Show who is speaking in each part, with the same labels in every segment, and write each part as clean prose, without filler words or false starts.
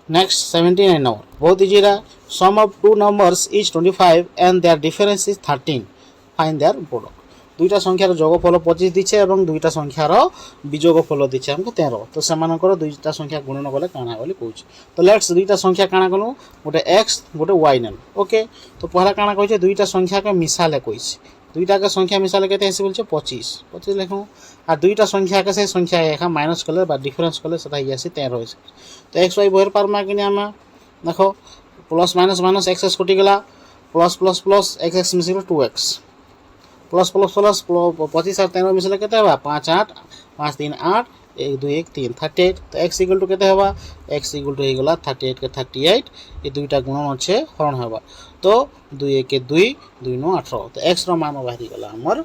Speaker 1: Next 79 number. बहुत easy रहा. Sum of two numbers is 25 and their difference is 13. Find their product. দুইটা সংখ্যার যোগফল 25 দিছে এবং দুইটা সংখ্যার বিযোগফল দিছে আমাকে 13 তো সেমানকৰ দুইটা সংখ্যা গুণন কলে কানা বলি কইছে তো লেটস দুইটা সংখ্যা কানা কলু গোটে x গোটে y নেন ওকে তো পহলা কানা কইছে দুইটা সংখ্যাকে মিশালে কইছে দুইটাকে সংখ্যা মিশালে কেতে আসি বলছে 25 25 লিখো আর দুইটা সংখ্যাকে সেই সংখ্যা একা মাইনাস করলে বা ডিফারেন্স করলে সেটা হই আসি 13 হইছে তো x y বহের পারমা কিনি আমা দেখো plus minus minus x x কটি গলা plus plus plus x x মিশিলো 2x plus plus plus 25 और 13 मिसले केते हवा 5 8 5 3 8 1 2 1 3 38 तो x इक्वल टू केते हवा x इक्वल टू हेगला 38 के 38 ये दुईटा गुणन আছে হরণ হবা তো 2 1 के 2 2 9 18 तो x रो मान बाहरी गला हमर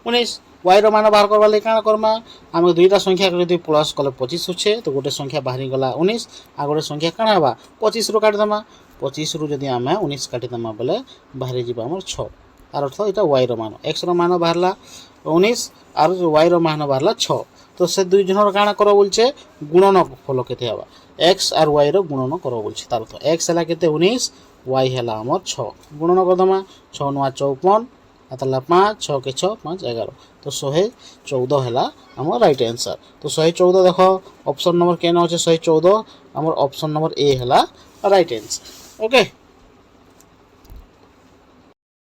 Speaker 1: 19 y रो मान बाहर करबा ले काना करमा हम दुईटा संख्या के यदि प्लस कले 25 होछे तो गोटे संख्या बाहरी गला 19 आ गोटे संख्या काना हवा 25 रो काट दमा 25 रो यदि हमें 19 काटी दमा बोले बाहरी जीवा हमर 6 আর অর্থ এটা y র মান x র মান বাহারলা 19 আর y র মান বাহারলা 6 তো সে দুই জনের কানা করো বলছে গুণন ফল কেতে হবা x আর y র গুণন করো বলছে তার অর্থ x হলা কেতে 19 y হলা আমর 6 গুণন করদমা 6 9 54 আতলা 5 6 के 6 5 11 তো 114 হলা আমর রাইট आंसर তো 114 দেখো অপশন নম্বর কেন আছে 114 আমর অপশন নম্বর এ হলা রাইট आंसर ওকে।